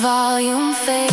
volume fade.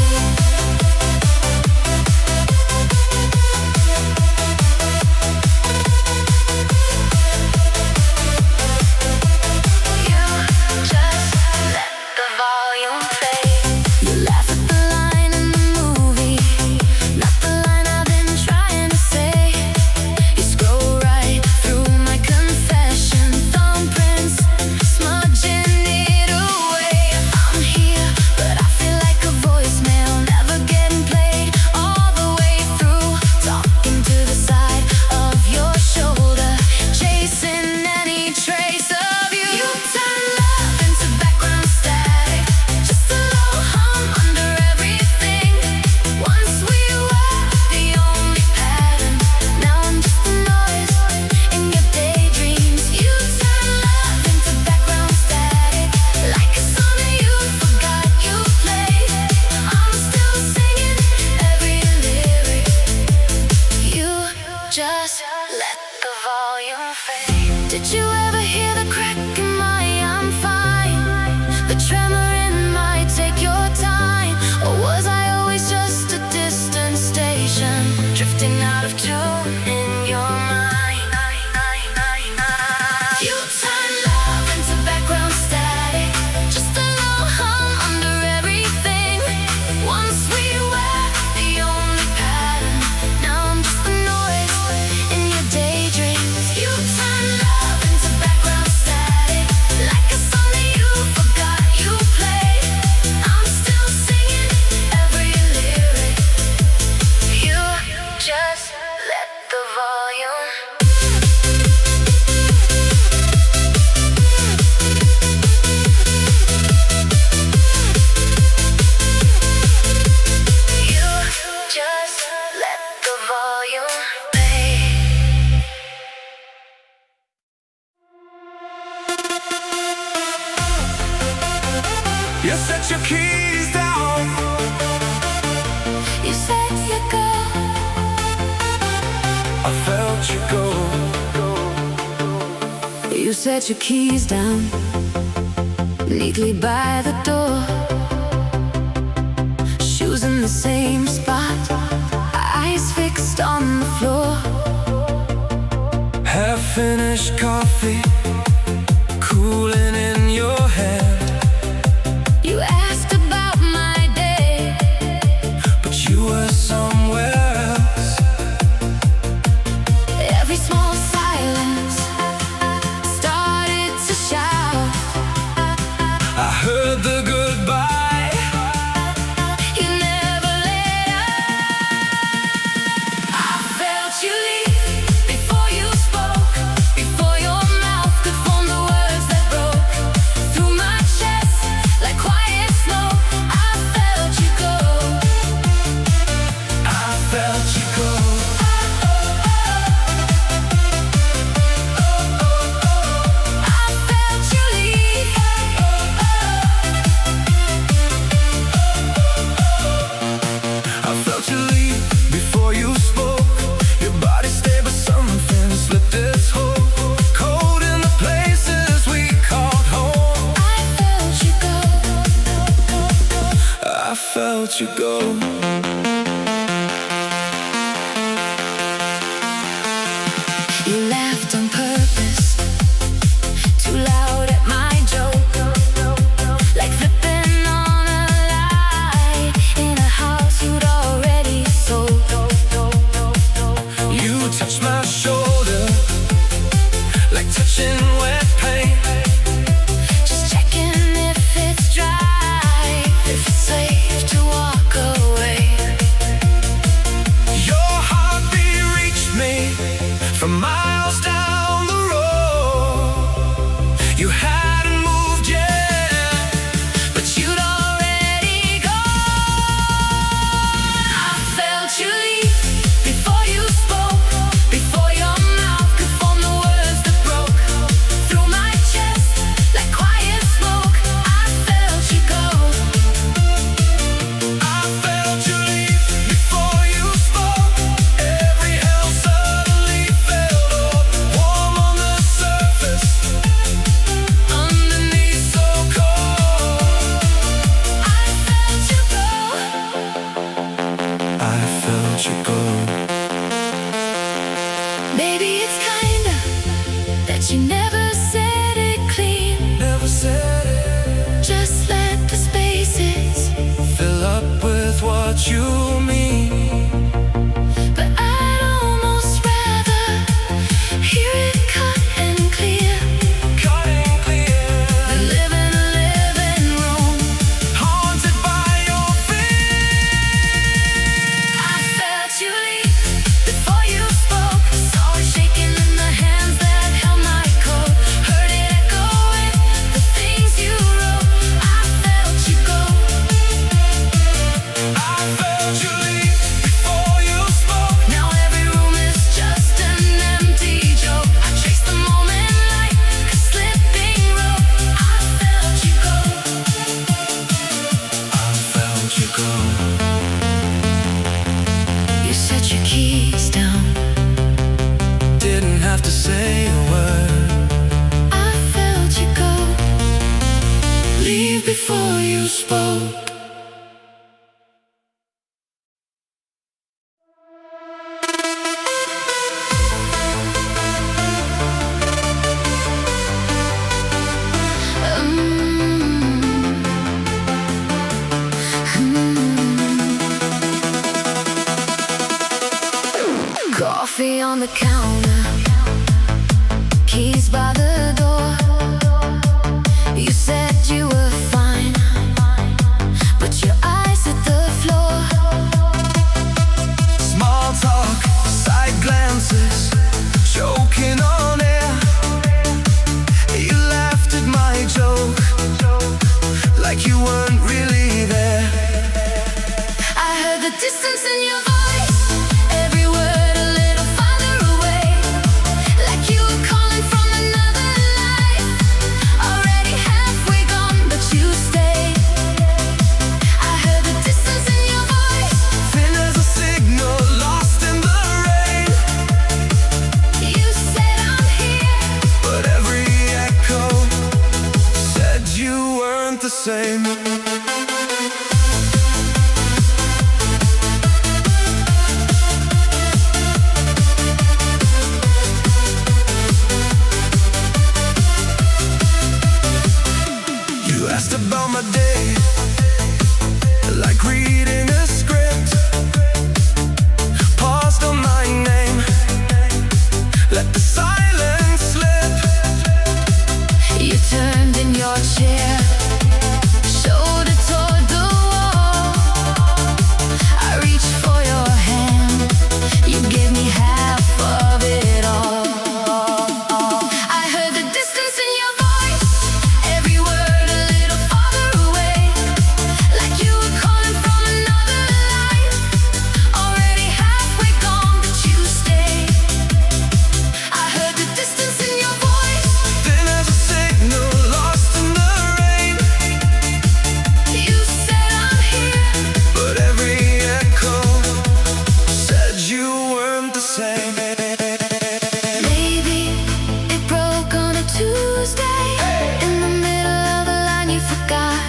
Just let the volume fade. Did you ever hear the crack in my I'm fine? The tremor in my take your time? Or was I always just a distant station, drifting out of tune in your mind? You turn love into background static, just a low hum under everything. Once we were the only pattern, now I'm just the noise in your daydreams. You turn love into background static, like a song that you forgot you played. I'm still singing every lyric. You just let the volume. You just let the volume fade. You set your keys down. You said you go. I felt you go. You set your keys down neatly by the door, shoes in the same spot, eyes fixed on the floor. Half-finished coffee cooling in your hand. You asked about my day, But you were somewhere else. every small silence started to shout. I heard the goodbye. You never let up. I felt you leave before you spoke, before your mouth could form the words that broke through my chest like quiet smoke. I felt you go. I felt you go. I felt you leave. I felt you leave before you spoke. Your body stayed, but something slipped its hold. Cold in the places we called home. I felt you go. I felt you go. You laughed on purpose, too loud at my joke, like flipping on a light in a house you'd already sold. You touched my shoulder like touching wet paint. Just checking if it's dry, if it's safe to walk away. Your heartbeat reached me from miles down the road. You hadn't moved yet, But you'd already gone. I felt you leave before you spoke, before your mouth could form the words that broke through my chest like quiet smoke. I felt you go. I felt you leave before you spoke. Every hell suddenly felt Maybe it's kinda that you never said it clean. Never said it. Just let the spaces Fill up with what you mean. but I'd almost rather hear it cut and clear Cutting clear. than live in a living room Haunted by your fear. I felt you leave before you spoke. Saw it shaking in the hands that held my coat. Heard it echo in the things you wrote. I felt you go. I felt you leave before you spoke. Now every room is just an empty joke. I traced the moment like a slipping rope. I felt you go. I felt you go. You set your keys down. Didn't have to say a word. I felt you go. Leave before you spoke. Coffee on the counter, keys by the door. You said you were fine, but your eyes hit the floor. Small talk, side glances, choking on air. You laughed at my joke, like you weren't really there. I heard the distance in your voice, every word a little farther away, like you were calling from another life. Already halfway gone, but you stayed. I heard the distance in your voice. Thin as a signal, lost in the rain. You said I'm here. But every echo said you weren't the same. You asked about my day, like reading a script. Paused on my name, let the silence slip. You turned in your chair, shoulder toward the wall. I reached for your hand, you gave me half of it all. I heard the distance in your voice, every word a little farther away, like you were calling from another life. Already halfway gone, but you stayed. I heard the distance in your voice. Thin as a signal, lost in the rain. You said I'm here. But every echo said you weren't the same. Maybe it broke on a Tuesday. In the middle of the line you forgot.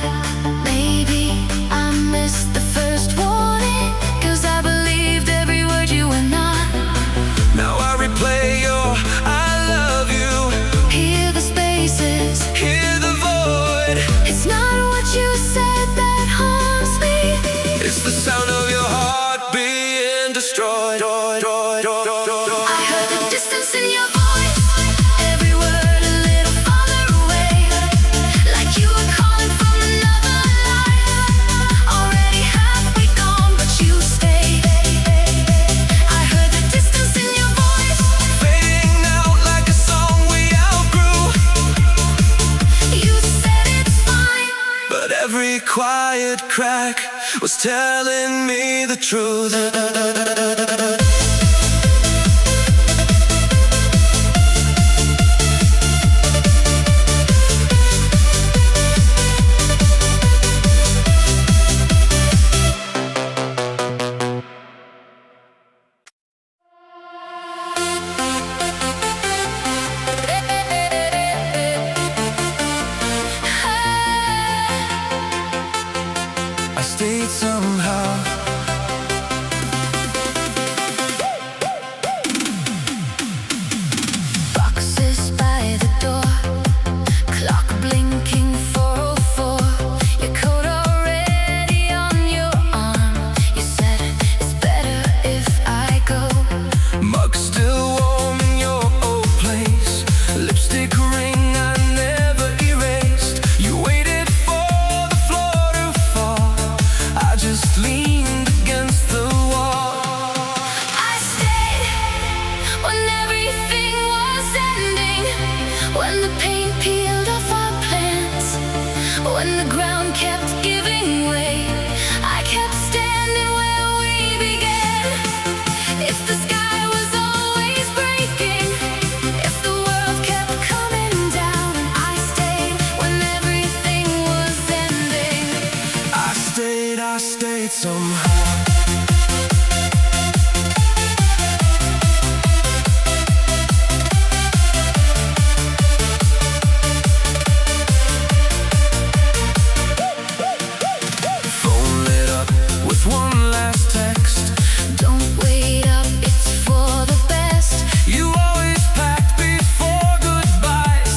Maybe I missed the first warning, 'cause I believed every word you were not. Now I replay your I love you, Hear the spaces. hear the void. It's not what you said that haunts me. It's the sound of your heart being destroyed. I heard the distance in your voice, every word a little farther away, like you were calling from another life. Already halfway gone, but you stayed. I heard the distance in your voice. Fading out like a song we outgrew. You said it's fine, But every quiet crack was telling me the truth. Stayed somehow. when the paint peeled off our plans, when the ground kept giving way, I kept standing where we began. If the sky was always breaking, if the world kept coming down, I stayed when everything was ending. I stayed somehow. One last text. Don't wait up, it's for the best. You always packed before goodbyes.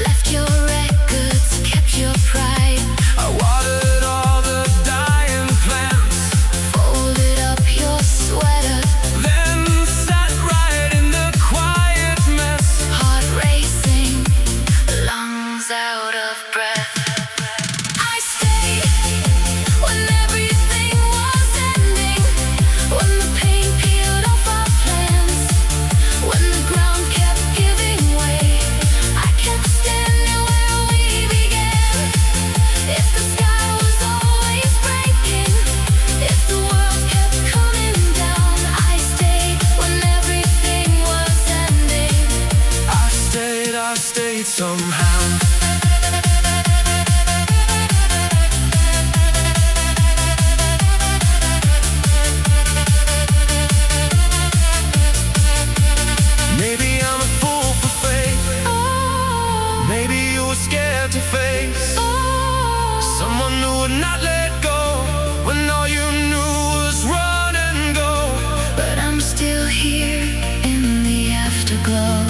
Left your records, kept your pride. I watered all the dying plants. Folded up your sweater, Then sat right in the quiet mess. heart racing, lungs out of breath. I stayed when everything was ending, when the paint peeled off our plans, when the ground kept giving way, I kept standing where we began. If the sky was always breaking, if the world kept coming down, I stayed when everything was ending. I stayed somehow. Maybe I'm a fool for faith. Maybe you were scared to face someone who would not let go when all you knew was run and go. But I'm still here in the afterglow,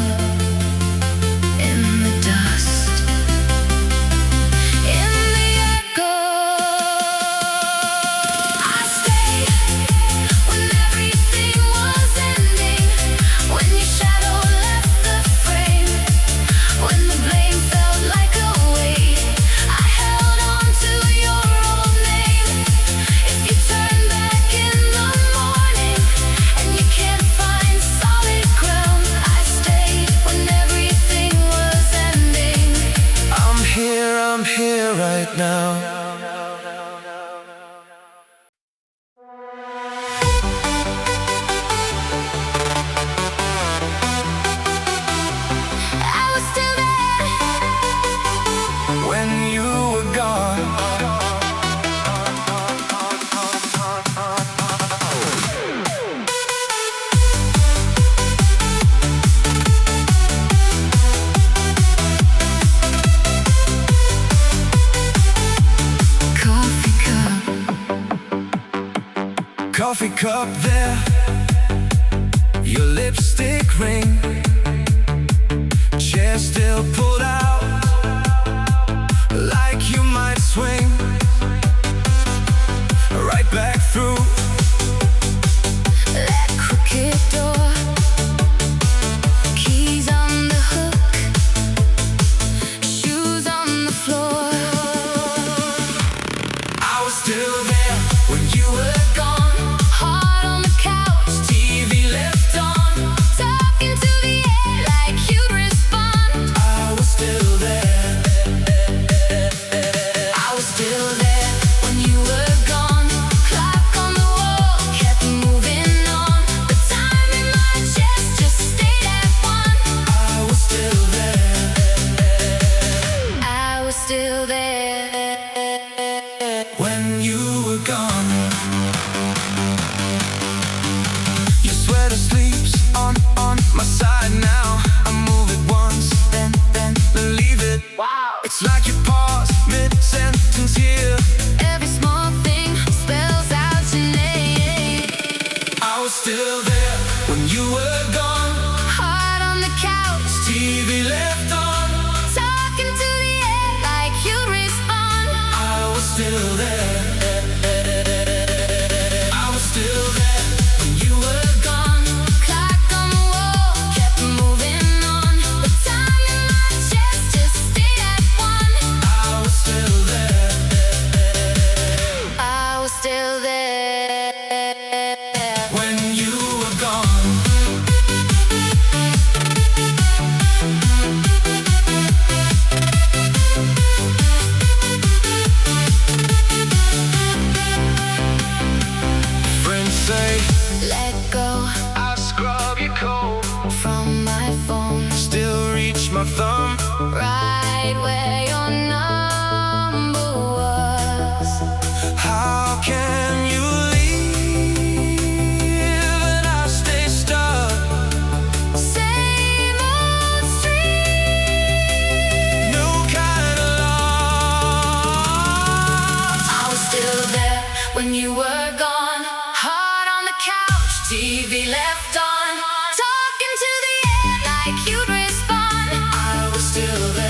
in the dust, in the echo. I stayed when everything was ending, when your shadow left the frame, when the blame felt like a weight. I held on to your old name. If you turn back in the morning and you can't find solid ground, I stayed when everything was ending. I'm here right now. I was still there When you were gone. Coffee cup there, your lipstick ring, chair still pulled out, like you might swing right back through. that crooked door, keys on the hook, shoes on the floor. I was still there when you were gone. Heart on the couch, TV left on. talking to the air like you'd respond. I was right where your number was. How can you leave and I stay stuck? Same old street, New kind of lost. I was still there when you were gone. Heart on the couch, TV left on, talking to the air like you'd respond. I was still there.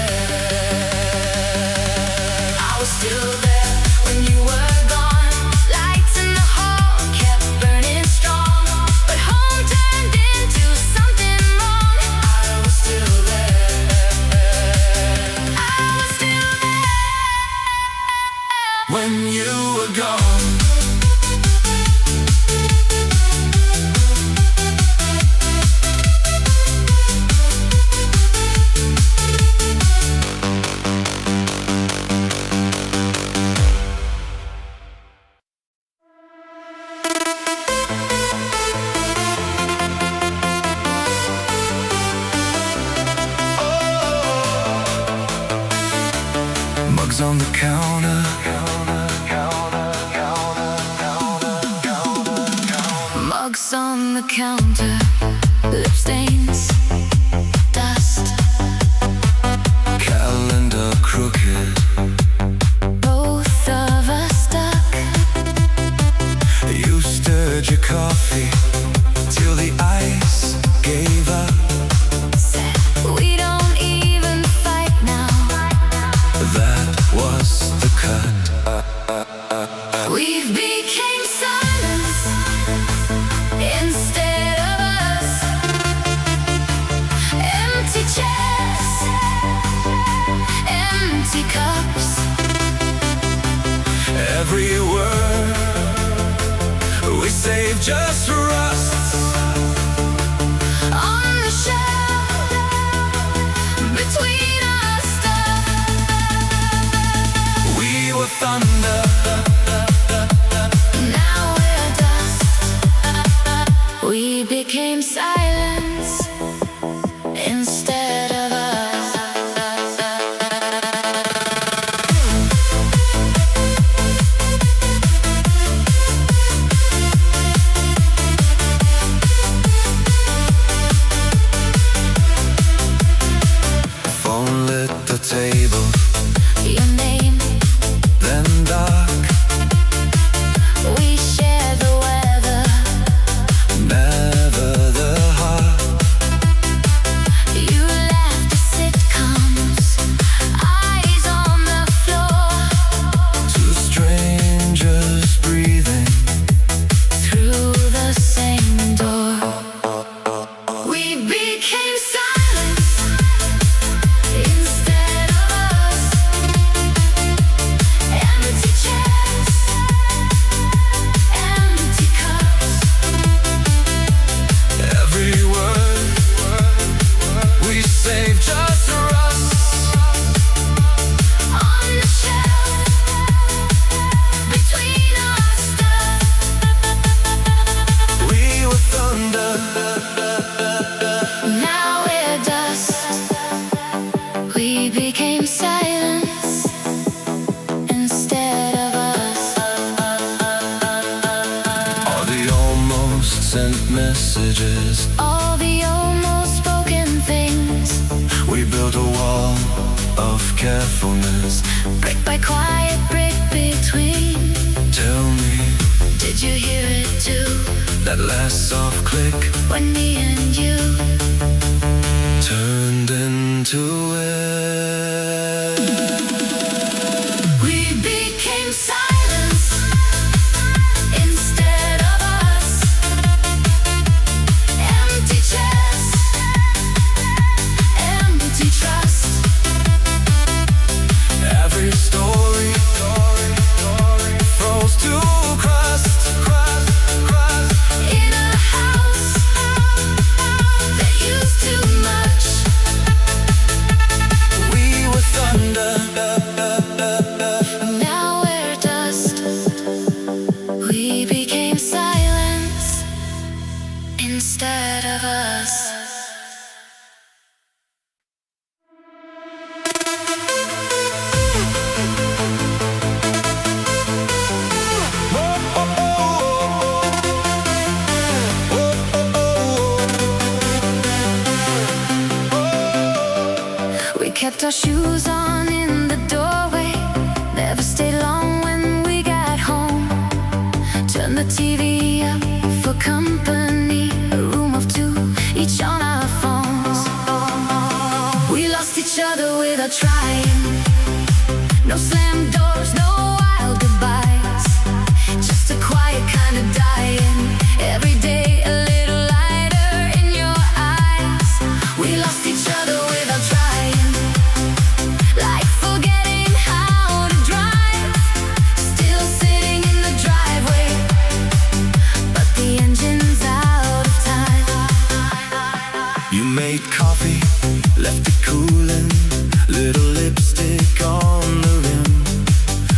I was still there when you were gone. Lights in the hall kept burning strong, but home turned into something wrong. I was still there. I was still there When you were gone. Mugs on the counter. mugs on the counter, lip stains, dust, Calendar crooked. both of us stuck. You stirred your coffee till the ice gave up. Said we don't even fight now. That was the cut. We became silence instead of us. Empty chairs, empty cups. Every word we saved just for us. On the shelf between our stuff. We were thunder. Now we're dust. We became silence instead of us. Phone lit the table, Your name, then dark. we share the weather. Never the heart. You laughed at sitcoms, eyes on the floor. Two strangers breathing. Through the same door, we became silence instead of us. Empty chairs, empty cups. Every word we saved just for us. On the shelf between our stuff. We were thunder. Now we're dust. We became silence instead of us. All the almost sent messages. All the almost spoken things, We built a wall of carefulness. brick by quiet brick between. Tell me Did you hear it too? that last soft click When me and you turned into it. we became silence instead of us. Empty chairs, empty trust. Every story froze to crust. In a house kept our shoes on in the doorway. Never stayed long when we got home. Turned the TV up for company. A room of two, each on our phones. We lost each other without trying. No slam doors, no wild goodbyes. Just a quiet kind of dying. Every day a little lighter in your eyes. We lost each other without trying. Like forgetting how to drive. Still sitting in the driveway, but the engine's out of time. You made coffee, left it cooling. Little lipstick on the rim.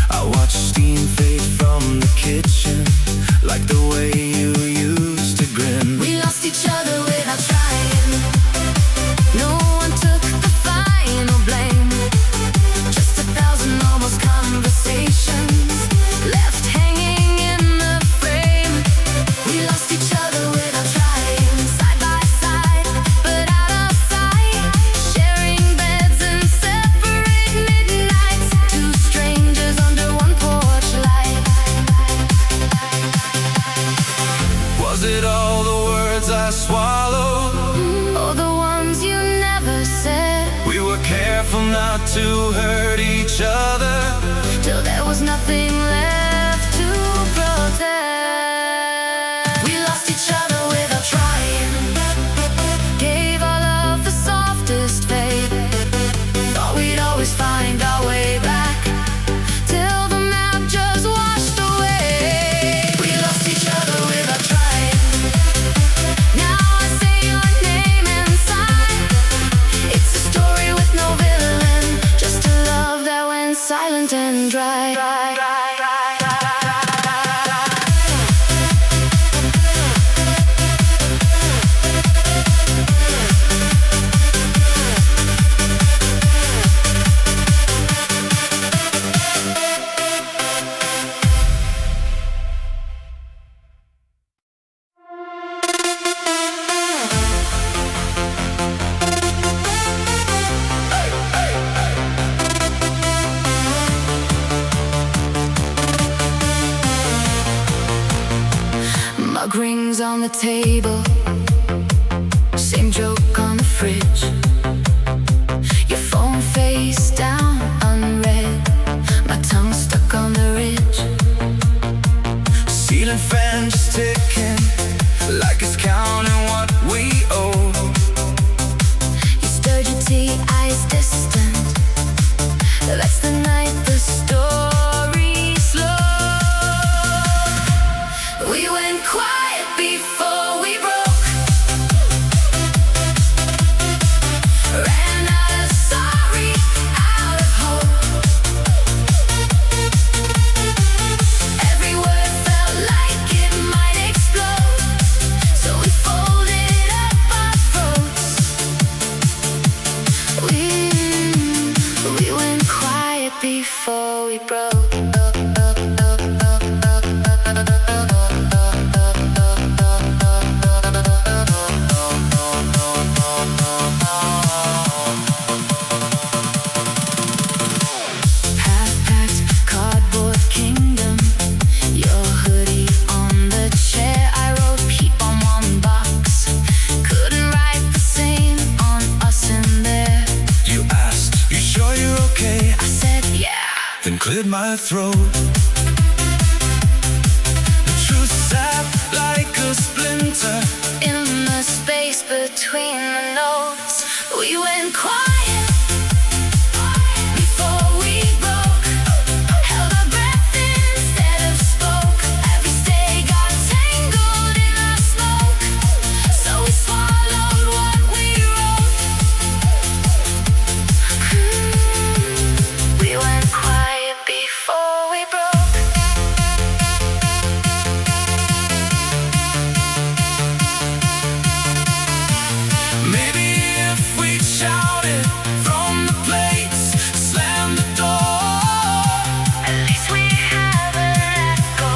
I watched steam fade from the kitchen, like the way you used to grin. We lost each other without trying. No one took the final blame. Just 1,000 almost conversations left hanging in the frame. We lost each other without trying. Side by side, but out of sight. Sharing beds and separate midnights. Two strangers under one porch light. Was it all the words I swallowed? Or the ones you never said. We were careful not to hurt each other. Till there was nothing left to protect. We lost each other without trying. Gave our love the softest fate. Thought we'd always find our way back, till the map just washed away. We lost each other without trying. Now I say your name inside. It's a story with no villain, just a love that went silent and dry. Mug rings on the table, same joke on the fridge. Your phone face down, unread. My tongue stuck on the ridge. Ceiling fan just ticking, like it's counting what we owe. You stirred your tea, eyes distant. That's the night the story slow. We went quiet before we broke. Ran out of sorry, out of hope. Every word felt like it might explode. So we folded up our throats. We went quiet before we broke. Half-packed cardboard kingdom. Your hoodie on the chair. I wrote peep on one box. Couldn't write the same on us in there. You asked, you sure you're okay? I said yeah. Then cleared my throat. The truth sat like a splinter. In the space between the notes, we went quiet before we broke. Held our breath instead of spoke. Every stay got tangled in our smoke, so we swallowed what we wrote. We went quiet before we broke. Maybe if we shouted from the plates, slammed the door. At least we have an echo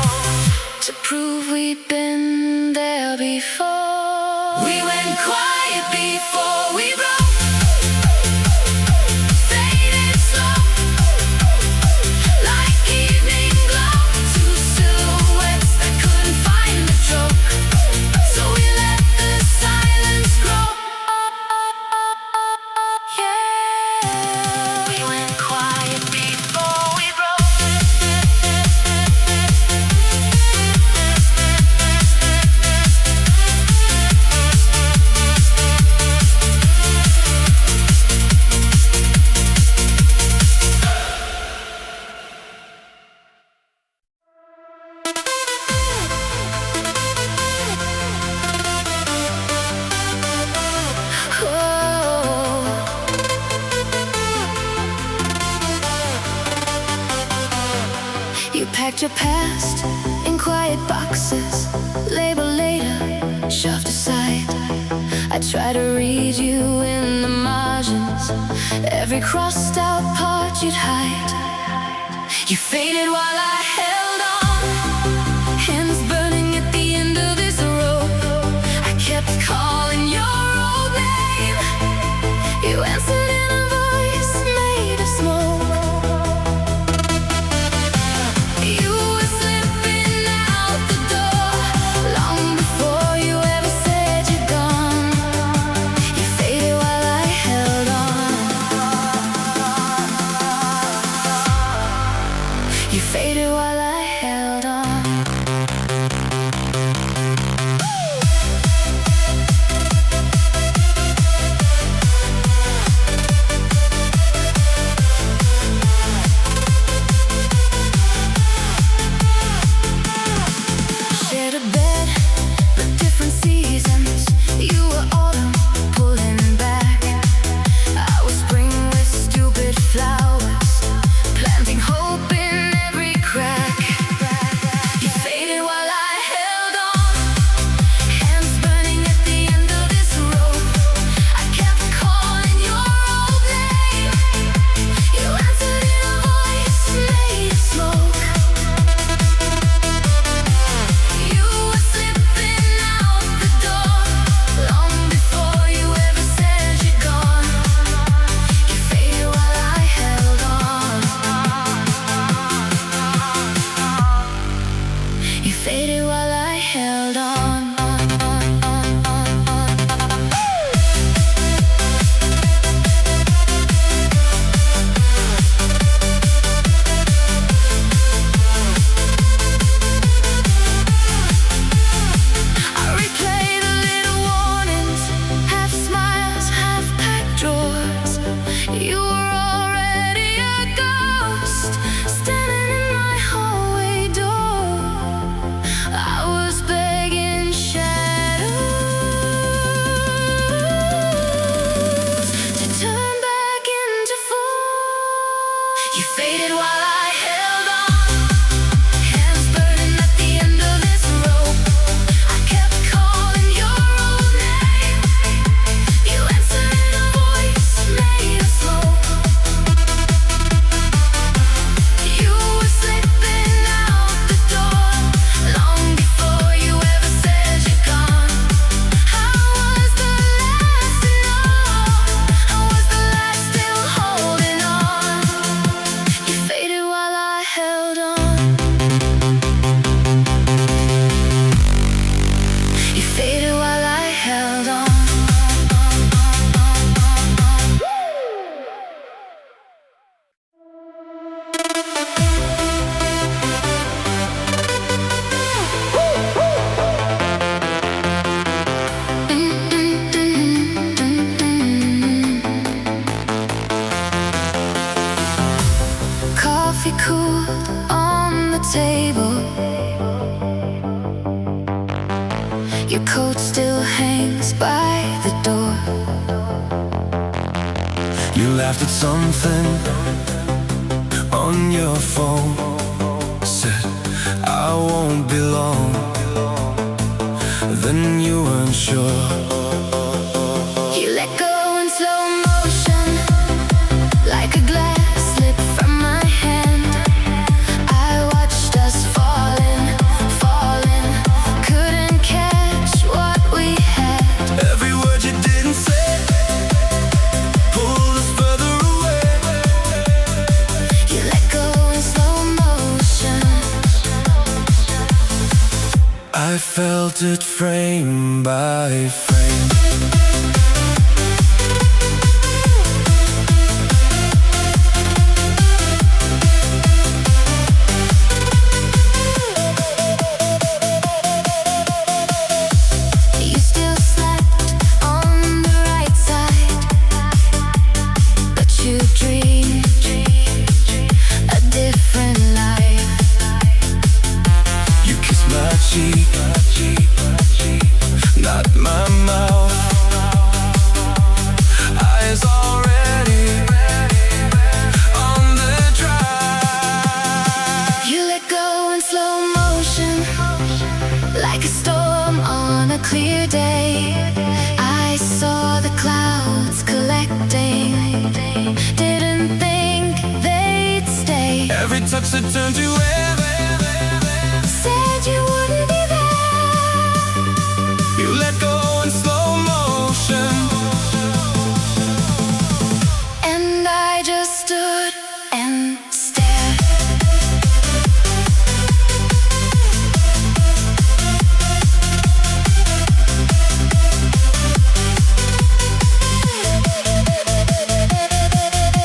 to prove we'd been there before. We went quiet before we broke. packed your past in quiet boxes, labeled later, shoved aside. I try to read you in the margins, every crossed out part you'd hide. You faded while I held on, hands burning at the end of this rope. I kept calling your old name, you answered in a voice made of smoke. You were slipping out the door long before you ever said you're gone. You faded while I held on. You faded while I held on. Shared a bed, but different seasons. You were autumn, pulling back. I was spring with stupid flowers, planting hope in every crack. You faded while I held on, hands burning at the end of this rope. I kept calling your old name, you answered in a voice made of smoke. You were slipping out the door long before you ever said you're gone. You faded while I held on. You faded while I held on. I replay the little warnings, half smiles, half packed drawers. You were already a ghost, standing in my hallway door. I was begging shadows to turn back into fools. You faded while I held on, hands burning at the end of this rope. I kept calling your old name, you answered in a voice made of smoke. You were slipping out the door long before you ever said you're gone. I was the last to know, I was the last still holding on. You faded while I held on. You faded while I held on. Coffee cool on the table, your coat still hangs by the door. You laughed at something on your phone, said I won't be long. Then you weren't sure. You let go in slow motion, like a glass slip from my hand. I watched us falling, falling, couldn't catch what we had. Every word you didn't say pulled us further away. You let go in slow motion. I felt it frame by frame. You still slept on the right side, but you dreamed a different life. You kissed my cheek, not my mouth. said turn to air. Said you wouldn't be there. You let go in slow motion, And I just stood and stared.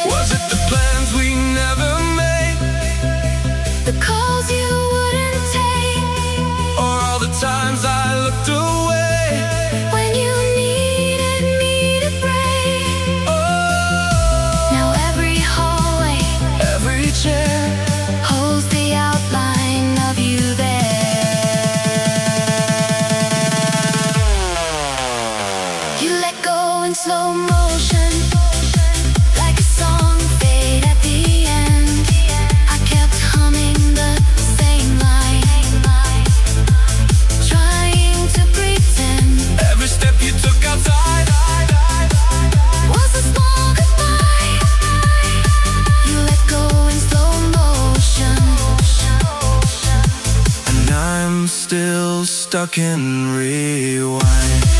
was it the plans we never made, The calls you wouldn't take or all the times I looked away? when you needed me to break. Oh, Now every hallway every chair holds the outline of you there. You let go in slow motion, like a song fade at the end. I kept humming the same line, trying to pretend every step you took outside was a small goodbye. You let go in slow motion. and I'm still stuck in rewind.